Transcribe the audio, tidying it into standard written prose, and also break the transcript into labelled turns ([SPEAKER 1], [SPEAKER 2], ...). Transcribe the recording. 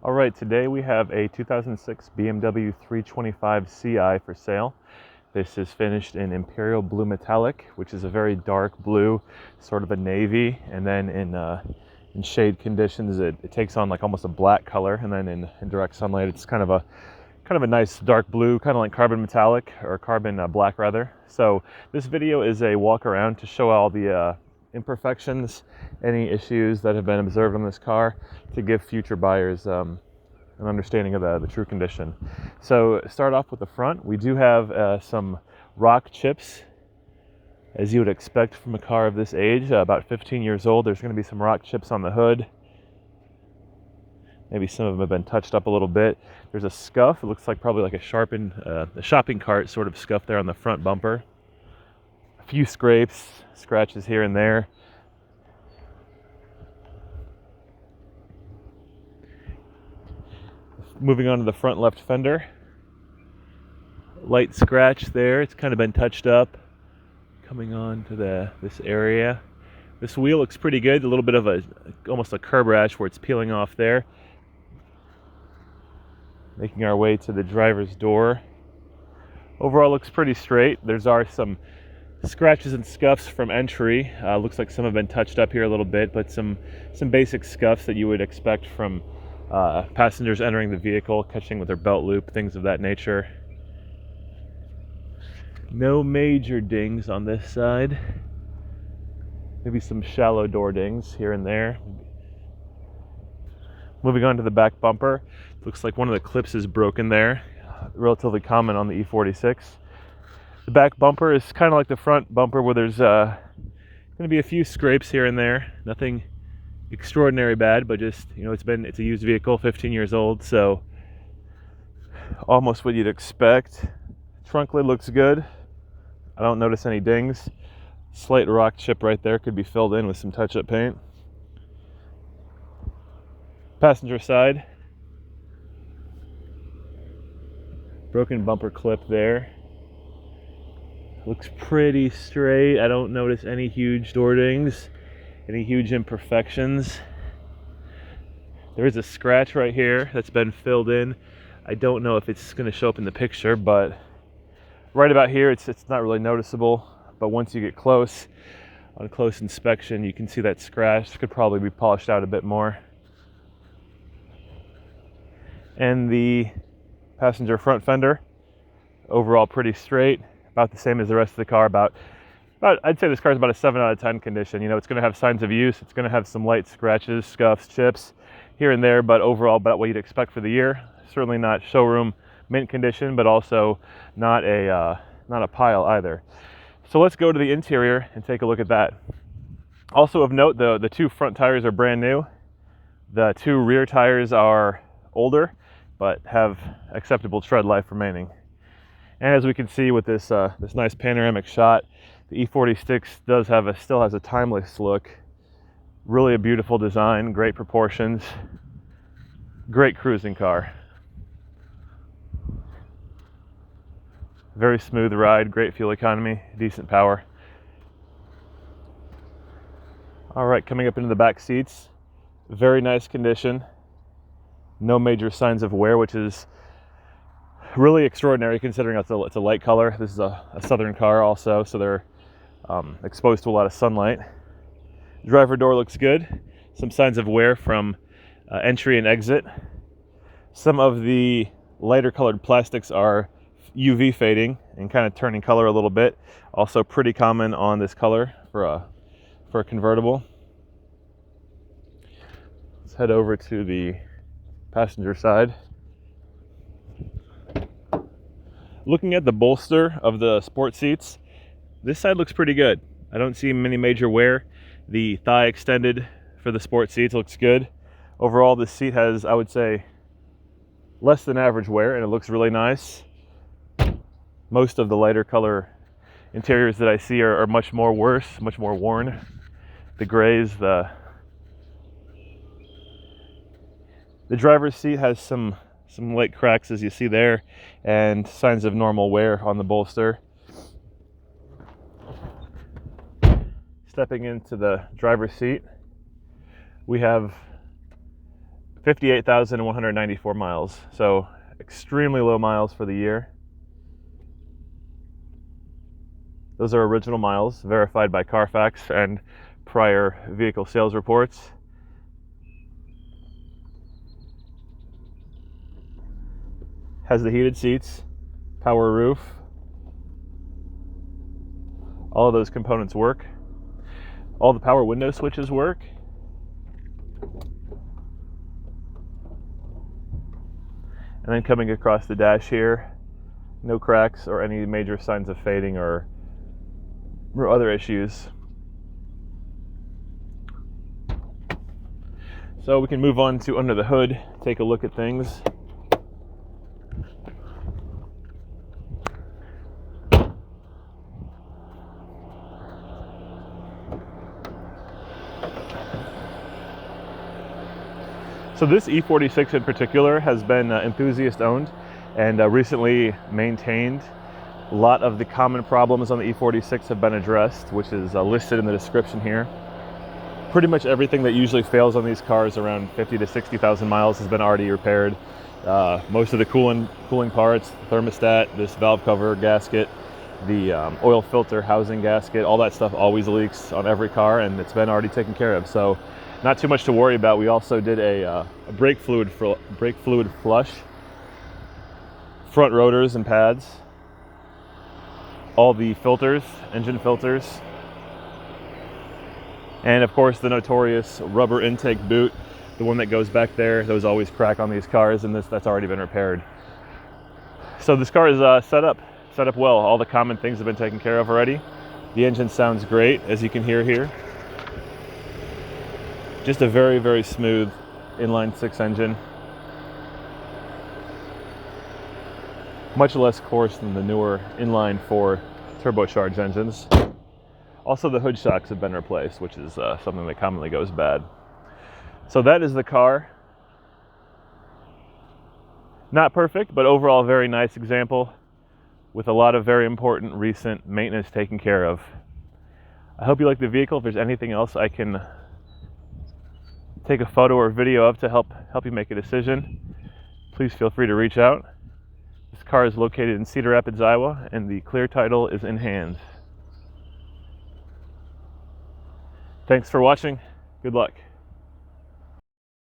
[SPEAKER 1] All right, today we have a 2006 BMW 325 Ci for sale. This is finished in Imperial Blue Metallic, which is a very dark blue, sort of a navy, and then in shade conditions it takes on like almost a black color, and then in direct sunlight it's kind of a nice dark blue, kind of like carbon metallic or carbon black rather. So this video is a walk around to show all the imperfections, any issues that have been observed on this car, to give future buyers an understanding of the true condition. So start off with the front. We do have some rock chips, as you would expect from a car of this age, about 15 years old. There's going to be some rock chips on the hood. Maybe some of them have been touched up a little bit. There's a scuff. It looks like probably like a sharpened a shopping cart sort of scuff there on the front bumper. A few scrapes, scratches here and there. Moving on to the front left fender. Light scratch there. It's kind of been touched up. Coming on to this area. This wheel looks pretty good. A little bit of almost a curb rash where it's peeling off there. Making our way to the driver's door. Overall looks pretty straight. There's some scratches and scuffs from entry. Looks like some have been touched up here a little bit, but some basic scuffs that you would expect from passengers entering the vehicle, catching with their belt loop, things of that nature. No major dings on this side. Maybe some shallow door dings here and there. Moving on to the back bumper. Looks like one of the clips is broken there. Relatively common on the E46. The back bumper is kind of like the front bumper, where there's going to be a few scrapes here and there. Nothing extraordinary bad, but just, it's a used vehicle, 15 years old, so almost what you'd expect. Trunk lid looks good. I don't notice any dings. Slight rock chip right there, could be filled in with some touch-up paint. Passenger side. Broken bumper clip there. Looks pretty straight. I don't notice any huge door dings, any huge imperfections. There is a scratch right here that's been filled in. I don't know if it's going to show up in the picture, but right about here it's not really noticeable. But once you get close, on close inspection, you can see that scratch. Could probably be polished out a bit more. And the passenger front fender, overall pretty straight. About the same as the rest of the car. About I'd say this car is about a 7 out of 10 condition. It's going to have signs of use. It's going to have some light scratches, scuffs, chips here and there, but overall about what you'd expect for the year. Certainly not showroom mint condition, but also not a pile either. So let's go to the interior and take a look at that. Also of note, the two front tires are brand new. The two rear tires are older, but have acceptable tread life remaining. And as we can see with this nice panoramic shot, the E46 still has a timeless look. Really a beautiful design, great proportions, great cruising car. Very smooth ride, great fuel economy, decent power. All right, coming up into the back seats, very nice condition. No major signs of wear, which is really extraordinary considering it's a light color. This is a southern car also, so they're exposed to a lot of sunlight. Driver door looks good. Some signs of wear from entry and exit. Some of the lighter colored plastics are UV fading and kind of turning color a little bit. Also pretty common on this color for a convertible. Let's head over to the passenger side. Looking at the bolster of the sport seats, this side looks pretty good. I don't see any major wear. The thigh extended for the sport seats looks good. Overall, this seat has, I would say, less than average wear, and it looks really nice. Most of the lighter color interiors that I see are much more worn. The grays, the driver's seat has some light cracks, as you see there, and signs of normal wear on the bolster. Stepping into the driver's seat, we have 58,194 miles. So extremely low miles for the year. Those are original miles, verified by Carfax and prior vehicle sales reports. Has the heated seats, power roof. All of those components work. All the power window switches work. And then coming across the dash here, no cracks or any major signs of fading or other issues. So we can move on to under the hood, take a look at things. So this E46 in particular has been enthusiast owned and recently maintained. A lot of the common problems on the E46 have been addressed, which is listed in the description here. Pretty much everything that usually fails on these cars around 50 to 60,000 miles has been already repaired. Most of the cooling parts, the thermostat, this valve cover gasket, the oil filter housing gasket, all that stuff always leaks on every car, and it's been already taken care of. So not too much to worry about. We also did a brake fluid flush, front rotors and pads, all the filters, engine filters, and of course the notorious rubber intake boot, the one that goes back there. Those always crack on these cars, and that's already been repaired. So this car is set up well. All the common things have been taken care of already. The engine sounds great, as you can hear here. Just a very, very smooth inline six engine. Much less coarse than the newer inline four turbocharged engines. Also, the hood shocks have been replaced, which is something that commonly goes bad. So that is the car. Not perfect, but overall a very nice example with a lot of very important recent maintenance taken care of. I hope you like the vehicle. If there's anything else I can take a photo or video of to help you make a decision, please feel free to reach out. This car is located in Cedar Rapids, Iowa, and the clear title is in hand. Thanks for watching. Good luck.